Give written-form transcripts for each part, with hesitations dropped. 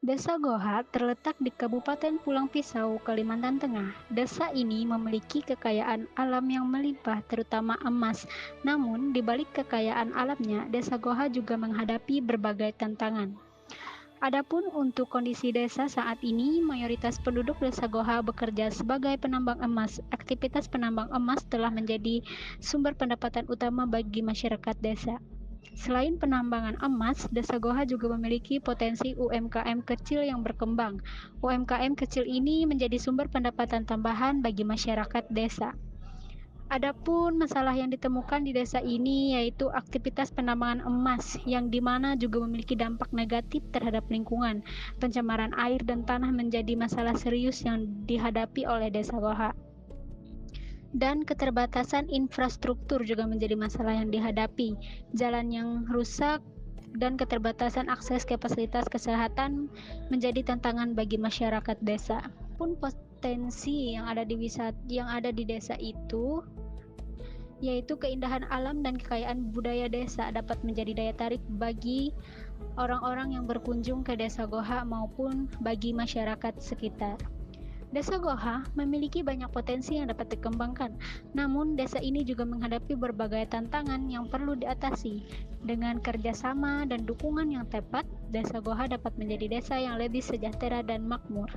Desa Goha terletak di Kabupaten Pulang Pisau, Kalimantan Tengah. Desa ini memiliki kekayaan alam yang melimpah, terutama emas. Namun, di balik kekayaan alamnya, Desa Goha juga menghadapi berbagai tantangan. Adapun untuk kondisi desa saat ini, mayoritas penduduk Desa Goha bekerja sebagai penambang emas. Aktivitas penambang emas telah menjadi sumber pendapatan utama bagi masyarakat desa. Selain penambangan emas, Desa Goha juga memiliki potensi UMKM kecil yang berkembang. UMKM kecil ini menjadi sumber pendapatan tambahan bagi masyarakat desa. Adapun masalah yang ditemukan di desa ini yaitu aktivitas penambangan emas yang dimana juga memiliki dampak negatif terhadap lingkungan. Pencemaran air dan tanah menjadi masalah serius yang dihadapi oleh Desa Goha. Dan keterbatasan infrastruktur juga menjadi masalah yang dihadapi. Jalan yang rusak dan keterbatasan akses ke fasilitas kesehatan menjadi tantangan bagi masyarakat desa. Pun potensi yang ada di desa itu yaitu keindahan alam dan kekayaan budaya desa dapat menjadi daya tarik bagi orang-orang yang berkunjung ke Desa Goha maupun bagi masyarakat sekitar. Desa Goha memiliki banyak potensi yang dapat dikembangkan, namun desa ini juga menghadapi berbagai tantangan yang perlu diatasi. Dengan kerjasama dan dukungan yang tepat, Desa Goha dapat menjadi desa yang lebih sejahtera dan makmur.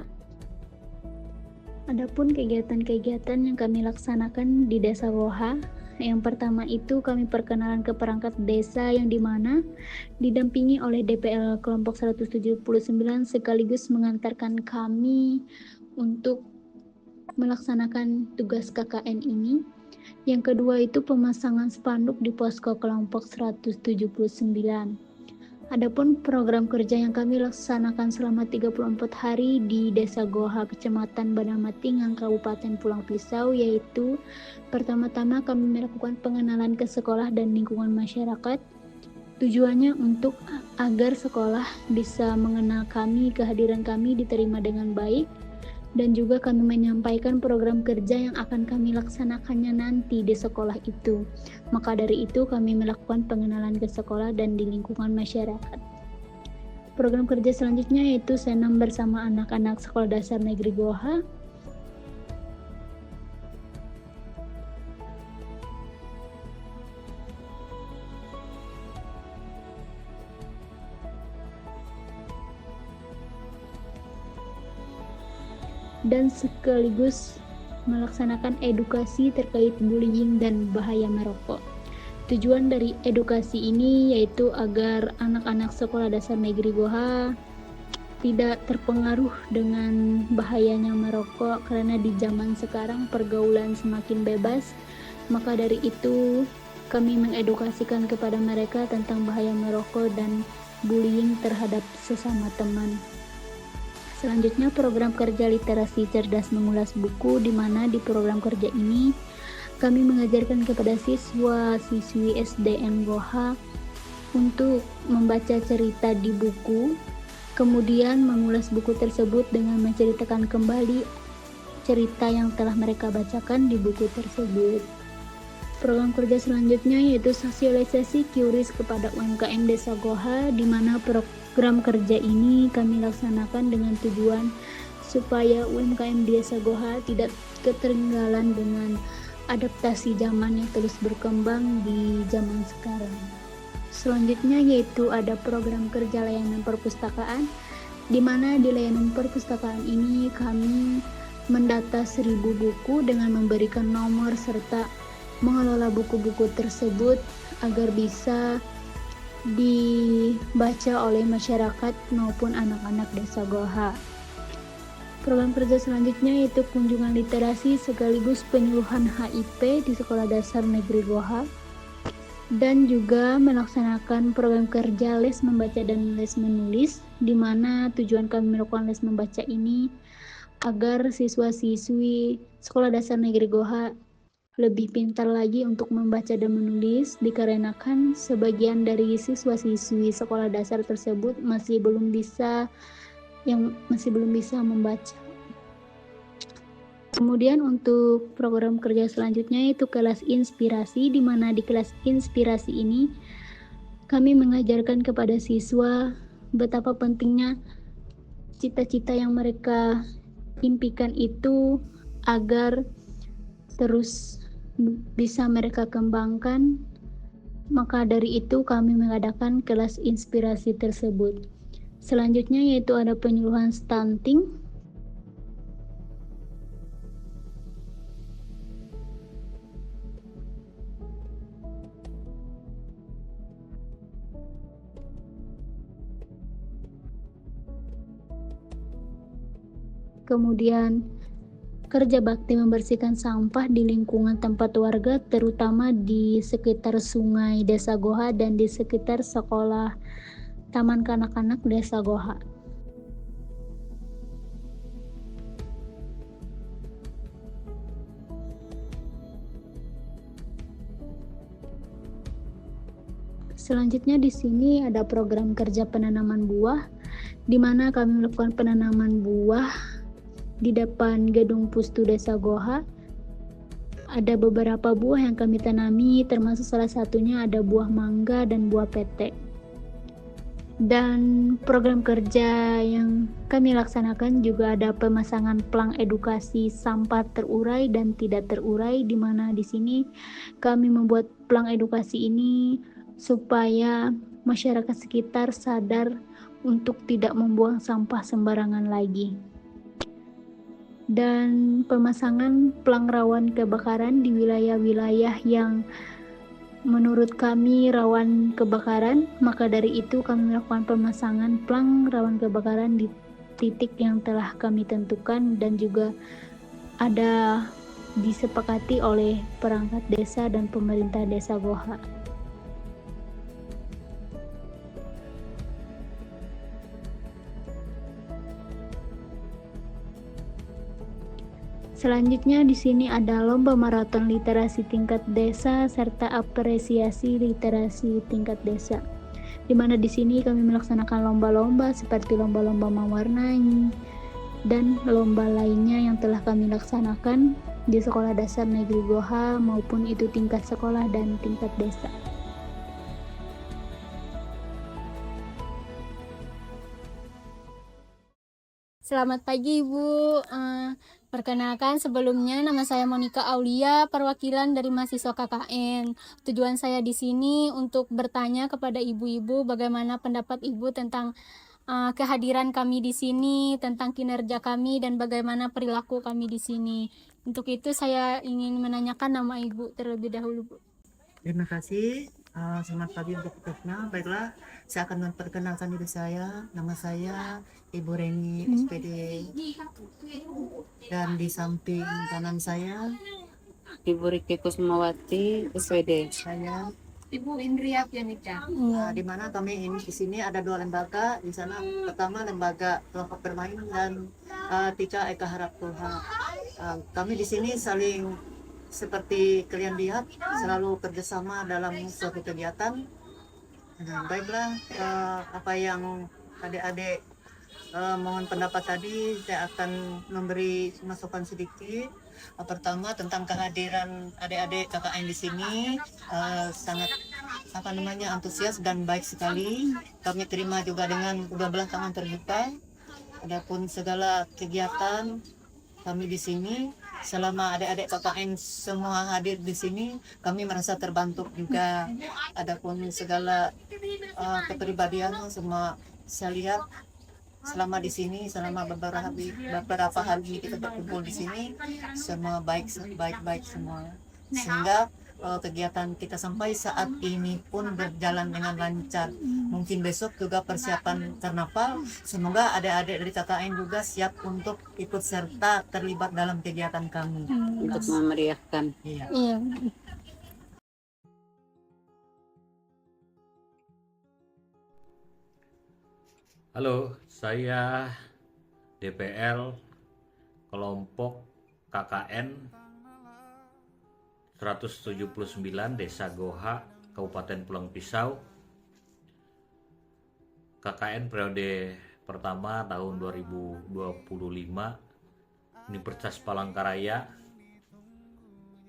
Adapun kegiatan-kegiatan yang kami laksanakan di Desa Goha, yang pertama itu kami perkenalan ke perangkat desa yang dimana didampingi oleh DPL kelompok 179 sekaligus mengantarkan kami untuk melaksanakan tugas KKN ini. Yang kedua itu pemasangan spanduk di posko kelompok 179. Adapun program kerja yang kami laksanakan selama 34 hari di Desa Goha, Kecamatan Bandamatingan, Kabupaten Pulang Pisau, yaitu pertama-tama kami melakukan pengenalan ke sekolah dan lingkungan masyarakat. Tujuannya untuk agar sekolah bisa mengenal kami, kehadiran kami diterima dengan baik, dan juga kami menyampaikan program kerja yang akan kami laksanakannya nanti di sekolah itu. Maka dari itu kami melakukan pengenalan ke sekolah dan di lingkungan masyarakat. Program kerja selanjutnya yaitu senam bersama anak-anak Sekolah Dasar Negeri Goha. Dan sekaligus melaksanakan edukasi terkait bullying dan bahaya merokok. Tujuan dari edukasi ini yaitu agar anak-anak Sekolah Dasar Negeri Goha tidak terpengaruh dengan bahayanya merokok, karena di zaman sekarang pergaulan semakin bebas. Maka dari itu kami mengedukasikan kepada mereka tentang bahaya merokok dan bullying terhadap sesama teman. Selanjutnya program kerja literasi cerdas mengulas buku, di mana di program kerja ini kami mengajarkan kepada siswa-siswi SDN Goha untuk membaca cerita di buku, kemudian mengulas buku tersebut dengan menceritakan kembali cerita yang telah mereka bacakan di buku tersebut. Program kerja selanjutnya yaitu sosialisasi QRIS kepada UMKM Desa Goha, di mana program kerja ini kami laksanakan dengan tujuan supaya UMKM Desa Goha tidak ketertinggalan dengan adaptasi zaman yang terus berkembang di zaman sekarang. Selanjutnya yaitu ada program kerja layanan perpustakaan, di mana di layanan perpustakaan ini kami mendata 1000 buku dengan memberikan nomor serta mengelola buku-buku tersebut agar bisa dibaca oleh masyarakat maupun anak-anak Desa Goha. Program kerja selanjutnya yaitu kunjungan literasi sekaligus penyuluhan HIP di Sekolah Dasar Negeri Goha, dan juga melaksanakan program kerja les membaca dan les menulis, di mana tujuan kami melakukan les membaca ini agar siswa-siswi Sekolah Dasar Negeri Goha lebih pintar lagi untuk membaca dan menulis, dikarenakan sebagian dari siswa-siswi sekolah dasar tersebut masih belum bisa membaca. Kemudian untuk program kerja selanjutnya yaitu kelas inspirasi, di mana di kelas inspirasi ini kami mengajarkan kepada siswa betapa pentingnya cita-cita yang mereka impikan itu agar terus bisa mereka kembangkan. Maka dari itu kami mengadakan kelas inspirasi tersebut. Selanjutnya yaitu ada penyuluhan stunting. Kemudian kerja bakti membersihkan sampah di lingkungan tempat warga, terutama di sekitar sungai Desa Goha dan di sekitar sekolah Taman Kanak-kanak Desa Goha. Selanjutnya di sini ada program kerja penanaman buah, di mana kami melakukan penanaman buah di depan gedung Pustu Desa Goha. Ada beberapa buah yang kami tanami, termasuk salah satunya ada buah mangga dan buah pete. Dan program kerja yang kami laksanakan juga ada pemasangan pelang edukasi sampah terurai dan tidak terurai, di mana di sini kami membuat pelang edukasi ini supaya masyarakat sekitar sadar untuk tidak membuang sampah sembarangan lagi. Dan pemasangan pelang rawan kebakaran di wilayah-wilayah yang menurut kami rawan kebakaran, maka dari itu kami melakukan pemasangan pelang rawan kebakaran di titik yang telah kami tentukan dan juga ada disepakati oleh perangkat desa dan pemerintah Desa Goha. Selanjutnya di sini ada lomba maraton literasi tingkat desa serta apresiasi literasi tingkat desa. Di mana di sini kami melaksanakan lomba-lomba seperti lomba-lomba mewarnai dan lomba lainnya yang telah kami laksanakan di Sekolah Dasar Negeri Goha maupun itu tingkat sekolah dan tingkat desa. Selamat pagi Ibu. Perkenalkan sebelumnya nama saya Monica Aulia, perwakilan dari mahasiswa KKN. Tujuan saya di sini untuk bertanya kepada ibu-ibu bagaimana pendapat Ibu tentang kehadiran kami di sini, tentang kinerja kami dan bagaimana perilaku kami di sini. Untuk itu saya ingin menanyakan nama Ibu terlebih dahulu, Bu. Terima kasih. Selamat pagi untuk kita. Baiklah, saya akan memperkenalkan diri saya. Nama saya Ibu Reni SPD. Dan di samping kanan saya Ibu Riki Kusmawati SPD. saya Ibu Indria Pianica. di mana kami ini di sini ada dua lembaga. Di sana pertama lembaga kelompok bermain dan Tika Eka Harap Tuhan. Kami di sini saling seperti kalian lihat selalu kerjasama dalam suatu kegiatan. Baiklah, apa yang adik-adik mohon pendapat tadi, saya akan memberi masukan sedikit. Pertama tentang kehadiran adik-adik KKN di sini sangat antusias dan baik sekali. Kami terima juga dengan kedua belah tangan terbuka. Adapun segala kegiatan kami di sini selama adik-adik KKN semua hadir di sini, kami merasa terbantu juga. Adapun segala kepribadian semua saya lihat selama di sini, selama beberapa hari kita berkumpul di sini, semua baik semua. Sehingga kegiatan kita sampai saat ini pun berjalan dengan lancar. Mungkin besok juga persiapan karnaval. Semoga adik-adik dari KKN juga siap untuk ikut serta terlibat dalam kegiatan kami. Untuk memeriahkan. Iya. Iya. Halo, saya DPL kelompok KKN 179 Desa Goha, Kabupaten Pulang Pisau. KKN periode pertama tahun 2025, Universitas Palangkaraya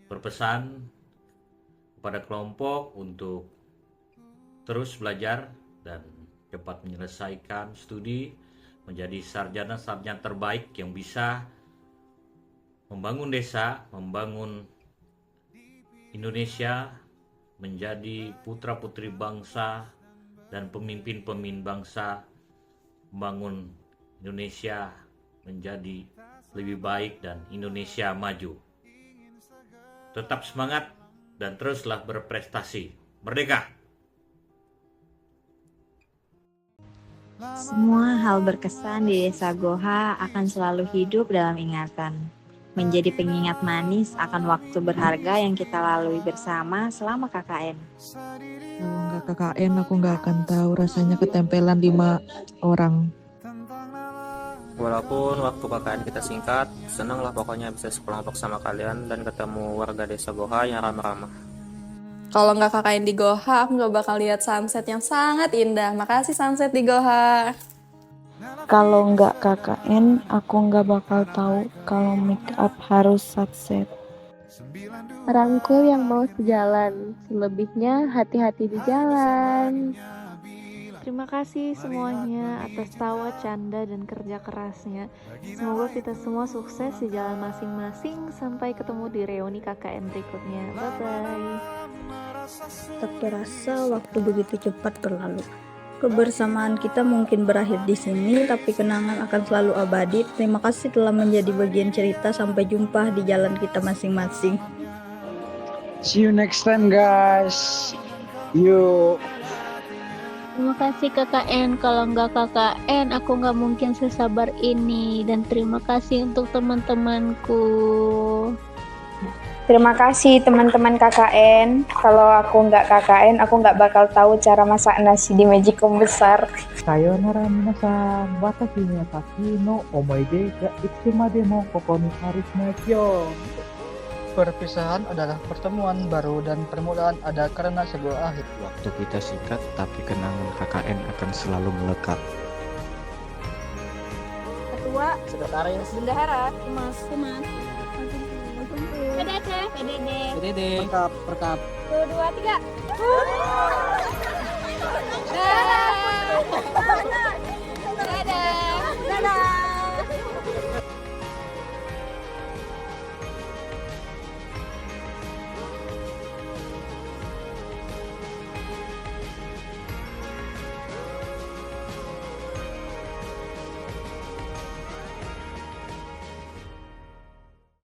berpesan kepada kelompok untuk terus belajar dan cepat menyelesaikan studi menjadi sarjana-sarjana terbaik yang bisa membangun desa, membangun Indonesia menjadi putra-putri bangsa dan pemimpin-pemimpin bangsa, membangun Indonesia menjadi lebih baik dan Indonesia maju. Tetap semangat dan teruslah berprestasi. Merdeka! Semua hal berkesan di Desa Goha akan selalu hidup dalam ingatan. Menjadi pengingat manis akan waktu berharga yang kita lalui bersama selama KKN. Kalau nggak KKN aku nggak akan tahu rasanya ketempelan 5 orang. Walaupun waktu KKN kita singkat, senang lah pokoknya bisa sekelompok sama kalian dan ketemu warga Desa Goha yang ramah-ramah. Kalau nggak KKN di Goha, aku nggak bakal lihat sunset yang sangat indah. Makasih sunset di Goha. Kalau nggak KKN, aku nggak bakal tahu kalau make up harus sunset. Rangkul yang mau sejalan, selebihnya hati-hati di jalan. Terima kasih semuanya atas tawa, canda, dan kerja kerasnya. Semoga kita semua sukses di jalan masing-masing. Sampai ketemu di reuni KKN berikutnya. Bye-bye. Tak terasa waktu begitu cepat berlalu. Kebersamaan kita mungkin berakhir di sini, tapi kenangan akan selalu abadi. Terima kasih telah menjadi bagian cerita. Sampai jumpa di jalan kita masing-masing. See you next time, guys. Yuk. Terima kasih KKN. Kalau nggak KKN, aku nggak mungkin sesabar ini. Dan terima kasih untuk teman-temanku. Terima kasih teman-teman KKN. Kalau aku nggak KKN, aku nggak bakal tahu cara masak nasi di Magicom besar. Sayonara minasan, watashi ni watashi no omoide ga itsumade mo koko ni arismasu. Perpisahan adalah pertemuan baru dan permulaan ada karena sebuah akhir. Waktu kita singkat, tapi kenangan KKN akan selalu melekat. Ketua, Sekretaris, Bendahara, Humas. PDD. Perkap. 1, 2, 3.